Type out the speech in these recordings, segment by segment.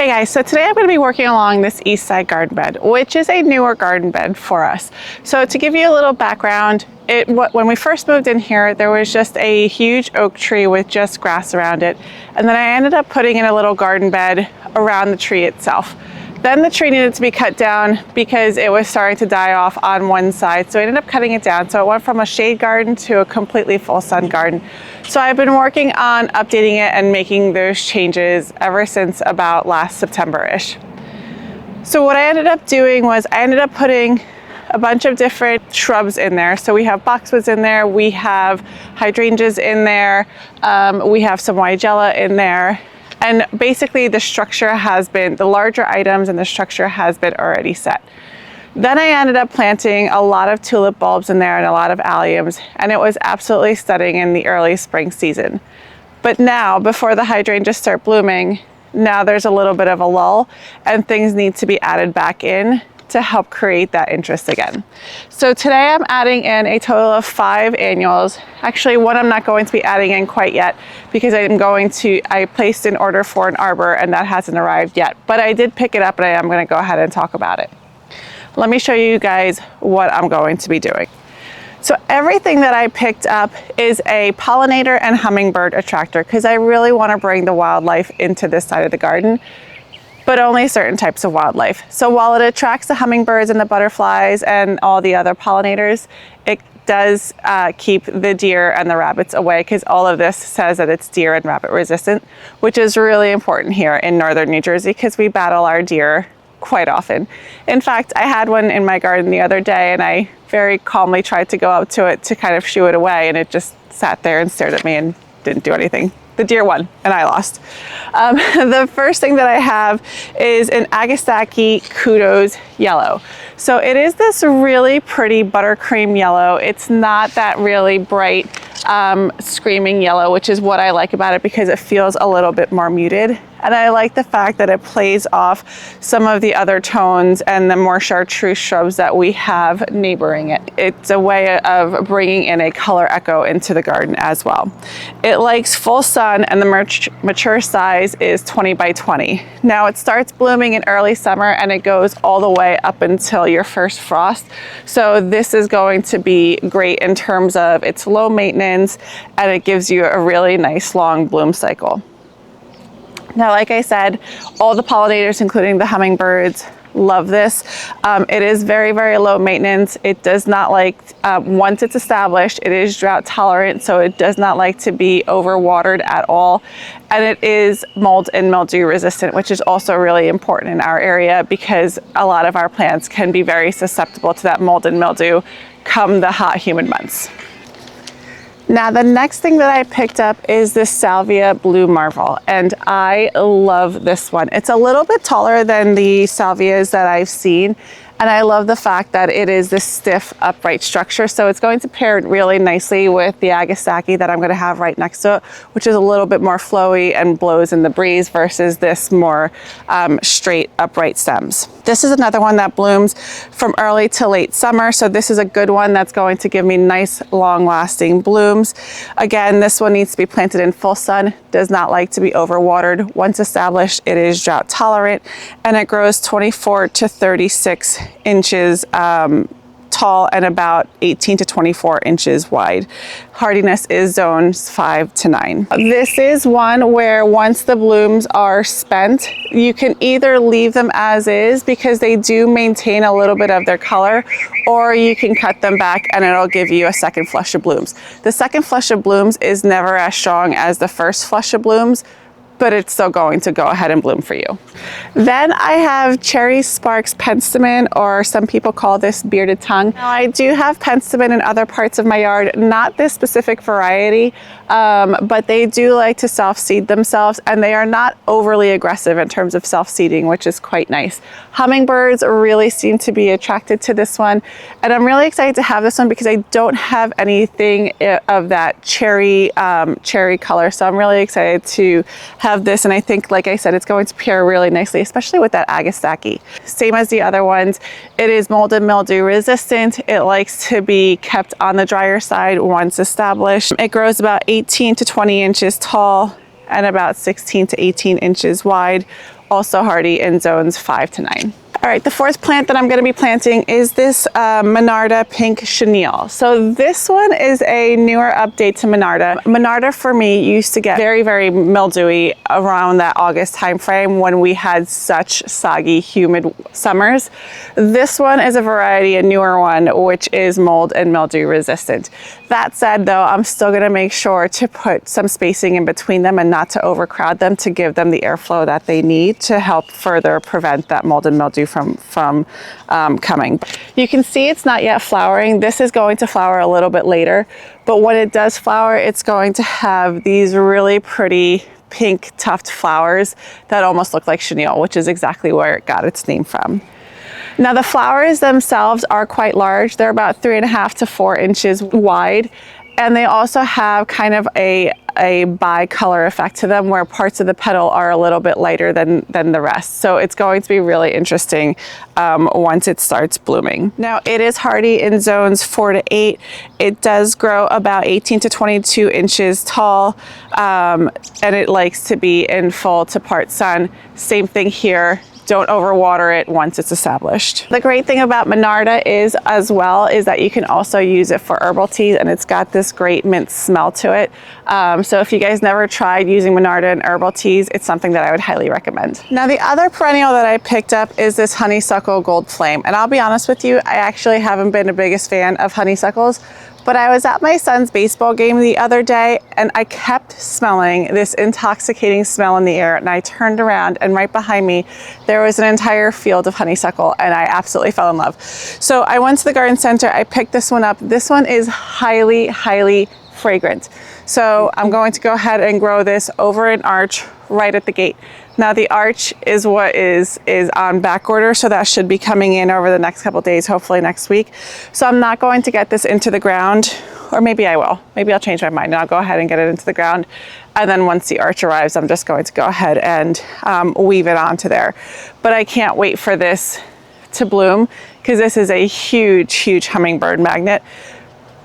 Hey guys, so today I'm going to be working along this east side garden bed, which is a newer garden bed for us. So to give you a little background, when we first moved in here, there was just a huge oak tree with just grass around it. And then I ended up putting in a little garden bed around the tree itself. Then the tree needed to be cut down because it was starting to die off on one side. So I ended up cutting it down. So it went from a shade garden to a completely full sun garden. So I've been working on updating it and making those changes ever since about last September-ish. So what I ended up doing was I ended up putting a bunch of different shrubs in there. So we have boxwoods in there, we have hydrangeas in there, we have some weigela in there. And basically the structure has been, the larger items and the structure has been already set. Then I ended up planting a lot of tulip bulbs in there and a lot of alliums, and it was absolutely stunning in the early spring season. But now, before the hydrangeas start blooming, now there's a little bit of a lull and things need to be added back in to help create that interest again. So today I'm adding in a total of 5 annuals. Actually, one I'm not going to be adding in quite yet because I placed an order for an arbor and that hasn't arrived yet, but I did pick it up and I am going to go ahead and talk about it. Let me show you guys what I'm going to be doing. So everything that I picked up is a pollinator and hummingbird attractor because I really want to bring the wildlife into this side of the garden, but only certain types of wildlife. So while it attracts the hummingbirds and the butterflies and all the other pollinators, it does keep the deer and the rabbits away because all of this says that it's deer and rabbit resistant, which is really important here in northern New Jersey because we battle our deer quite often. In fact, I had one in my garden the other day and I very calmly tried to go up to it to kind of shoo it away and it just sat there and stared at me and didn't do anything. The deer won and I lost. The first thing that I have is an Agastache Kudos Yellow. So it is this really pretty buttercream yellow. It's not that really bright screaming yellow, which is what I like about it because it feels a little bit more muted. And I like the fact that it plays off some of the other tones and the more chartreuse shrubs that we have neighboring it. It's a way of bringing in a color echo into the garden as well. It likes full sun and the mature size is 20 by 20. Now it starts blooming in early summer and it goes all the way up until your first frost. So this is going to be great in terms of its low maintenance and it gives you a really nice long bloom cycle. Now, like I said, all the pollinators, including the hummingbirds, love this. It is very, very low maintenance. It does not like, once it's established, it is drought tolerant, so it does not like to be overwatered at all. And it is mold and mildew resistant, which is also really important in our area because a lot of our plants can be very susceptible to that mold and mildew come the hot, humid months. Now the next thing that I picked up is this Salvia Blue Marvel, and I love this one. It's a little bit taller than the salvias that I've seen, and I love the fact that it is this stiff, upright structure. So it's going to pair really nicely with the Agastache that I'm going to have right next to it, which is a little bit more flowy and blows in the breeze versus this more straight, upright stems. This is another one that blooms from early to late summer. So this is a good one that's going to give me nice, long-lasting blooms. Again, this one needs to be planted in full sun, does not like to be overwatered. Once established, it is drought tolerant, and it grows 24 to 36 inches tall and about 18 to 24 inches wide. Hardiness is zones 5 to 9. This is one where once the blooms are spent, you can either leave them as is because they do maintain a little bit of their color, or you can cut them back and it'll give you a second flush of blooms. The second flush of blooms is never as strong as the first flush of blooms, but it's still going to go ahead and bloom for you. Then I have Cherry Sparks Penstemon, or some people call this bearded tongue. Now I do have Penstemon in other parts of my yard, not this specific variety, but they do like to self-seed themselves and they are not overly aggressive in terms of self-seeding, which is quite nice. Hummingbirds really seem to be attracted to this one, and I'm really excited to have this one because I don't have anything of that cherry color, so I'm really excited to have this, and I think, like I said, it's going to pair really nicely, especially with that Agastache. Same as the other ones, it is mold and mildew resistant. It likes to be kept on the drier side once established. It grows about 18 to 20 inches tall and about 16 to 18 inches wide, also hardy in zones 5 to 9. All right, the fourth plant that I'm going to be planting is this Monarda Pink Chenille. So this one is a newer update to Monarda. Monarda for me used to get very, very mildewy around that August time frame when we had such soggy, humid summers. This one is a variety, a newer one, which is mold and mildew resistant. That said, though, I'm still going to make sure to put some spacing in between them and not to overcrowd them, to give them the airflow that they need to help further prevent that mold and mildew from coming. You can see it's not yet flowering. This is going to flower a little bit later, but when it does flower, it's going to have these really pretty pink tufted flowers that almost look like chenille, which is exactly where it got its name from. Now the flowers themselves are quite large. They're about 3.5 to 4 inches wide, and they also have kind of a bi-color effect to them, where parts of the petal are a little bit lighter than the rest. So it's going to be really interesting once it starts blooming. Now it is hardy in zones 4 to 8. It does grow about 18 to 22 inches tall, and it likes to be in full to part sun. Same thing here. Don't overwater it once it's established. The great thing about Monarda is that you can also use it for herbal teas, and it's got this great mint smell to it. So if you guys never tried using Monarda in herbal teas, it's something that I would highly recommend. Now the other perennial that I picked up is this Honeysuckle Gold Flame. And I'll be honest with you, I actually haven't been the biggest fan of honeysuckles, but I was at my son's baseball game the other day and I kept smelling this intoxicating smell in the air, and I turned around and right behind me there was an entire field of honeysuckle, and I absolutely fell in love. So I went to the garden center, I picked this one up. This one is highly, highly fragrant. So I'm going to go ahead and grow this over an arch right at the gate. Now the arch is what is on back order, so that should be coming in over the next couple days, hopefully next week. So I'm not going to get this into the ground, or maybe I will. Maybe I'll change my mind and I'll go ahead and get it into the ground. And then once the arch arrives, I'm just going to go ahead and weave it onto there. But I can't wait for this to bloom, because this is a huge, huge hummingbird magnet.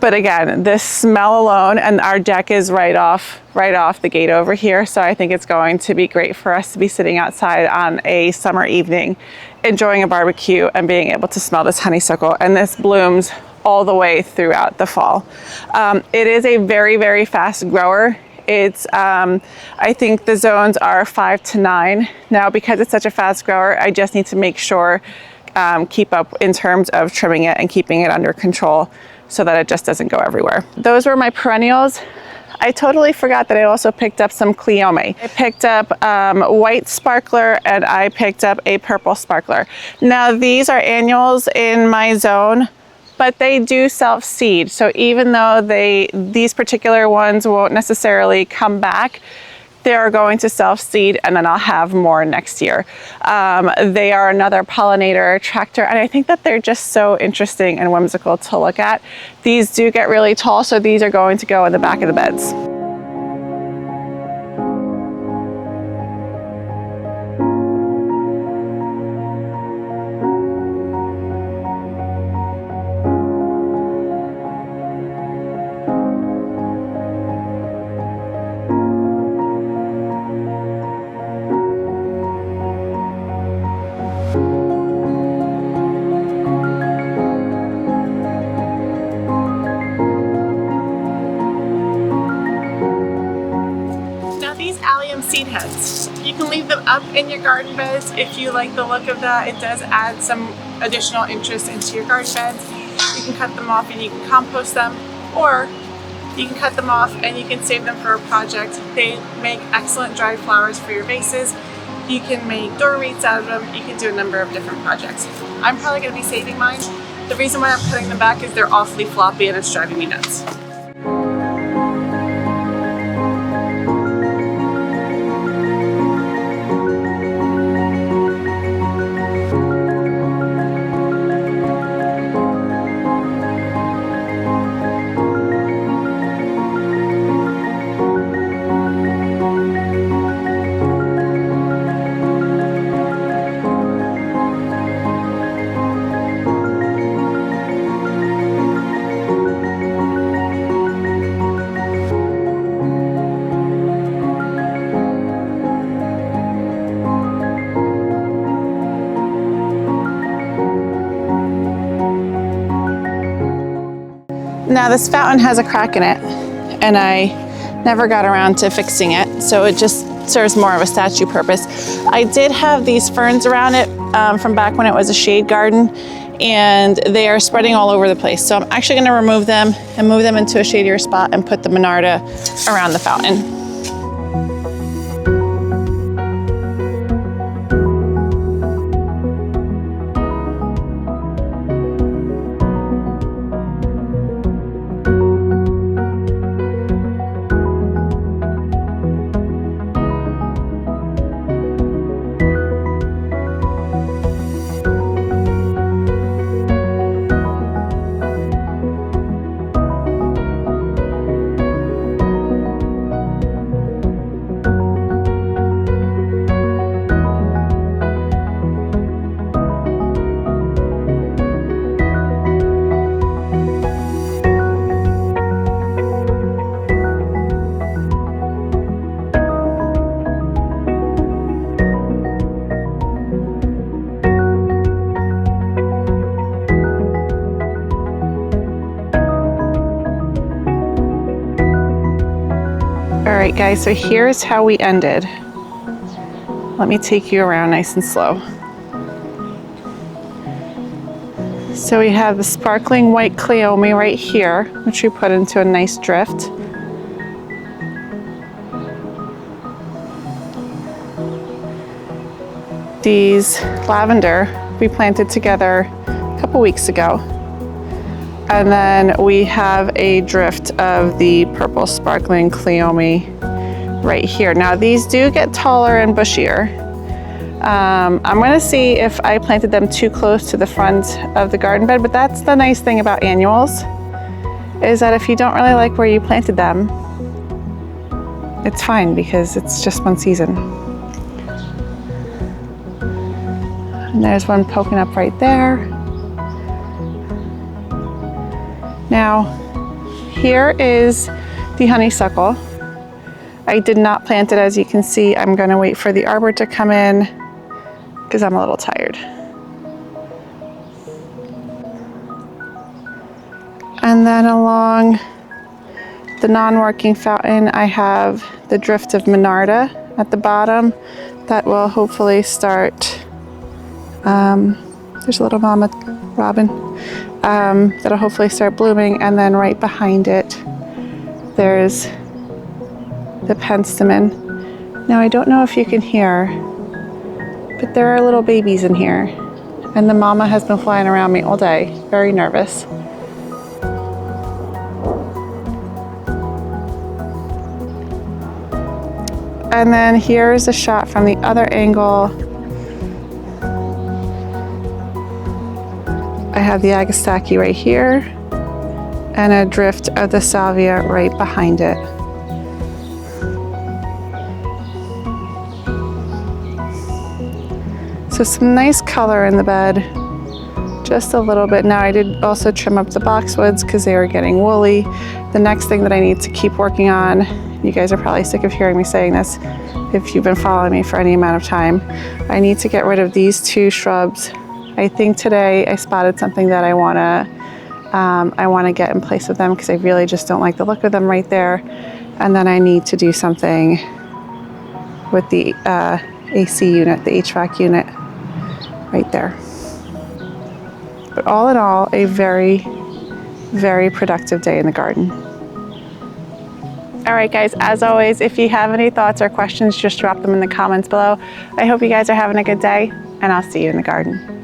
But again, this smell alone, and our deck is right off the gate over here. So I think it's going to be great for us to be sitting outside on a summer evening, enjoying a barbecue and being able to smell this honeysuckle. And this blooms all the way throughout the fall. It is a very, very fast grower. It's, I think the zones are 5 to 9. Now, because it's such a fast grower, I just need to make sure, keep up in terms of trimming it and keeping it under control, so that it just doesn't go everywhere. Those were my perennials. I totally forgot that I also picked up some Cleome. I picked up white sparkler, and I picked up a purple sparkler. Now these are annuals in my zone, but they do self-seed. So even though these particular ones won't necessarily come back, they are going to self-seed, and then I'll have more next year. They are another pollinator attractor, and I think that they're just so interesting and whimsical to look at. These do get really tall, so these are going to go in the back of the beds. Seed heads. You can leave them up in your garden beds if you like the look of that. It does add some additional interest into your garden beds. You can cut them off and you can compost them, or you can cut them off and you can save them for a project. They make excellent dried flowers for your vases. You can make door wreaths out of them. You can do a number of different projects. I'm probably going to be saving mine. The reason why I'm cutting them back is they're awfully floppy and it's driving me nuts. Now this fountain has a crack in it, and I never got around to fixing it, so it just serves more of a statue purpose. I did have these ferns around it from back when it was a shade garden, and they are spreading all over the place. So I'm actually going to remove them and move them into a shadier spot and put the Monarda around the fountain. Alright guys, so here's how we ended. Let me take you around nice and slow. So we have the sparkling white cleome right here, which we put into a nice drift. These lavender we planted together a couple weeks ago. And then we have a drift of the purple sparkling cleome right here. Now these do get taller and bushier. I'm gonna see if I planted them too close to the front of the garden bed, but that's the nice thing about annuals, is that if you don't really like where you planted them, it's fine because it's just one season. And there's one poking up right there. Now, here is the honeysuckle. I did not plant it, as you can see. I'm gonna wait for the arbor to come in because I'm a little tired. And then along the non-working fountain, I have the drift of Monarda at the bottom that will hopefully start, there's a little mama robin. That'll hopefully start blooming, and then right behind it there's the Penstemon. Now I don't know if you can hear, but there are little babies in here, and the mama has been flying around me all day, very nervous. And then here's a shot from the other angle. I have the Agastache right here and a drift of the Salvia right behind it. So some nice color in the bed, just a little bit. Now I did also trim up the boxwoods because they were getting woolly. The next thing that I need to keep working on, you guys are probably sick of hearing me saying this if you've been following me for any amount of time, I need to get rid of these two shrubs. I think today I spotted something that I wanna get in place of them because I really just don't like the look of them right there. And then I need to do something with the AC unit, the HVAC unit right there. But all in all, a very, very productive day in the garden. All right, guys, as always, if you have any thoughts or questions, just drop them in the comments below. I hope you guys are having a good day, and I'll see you in the garden.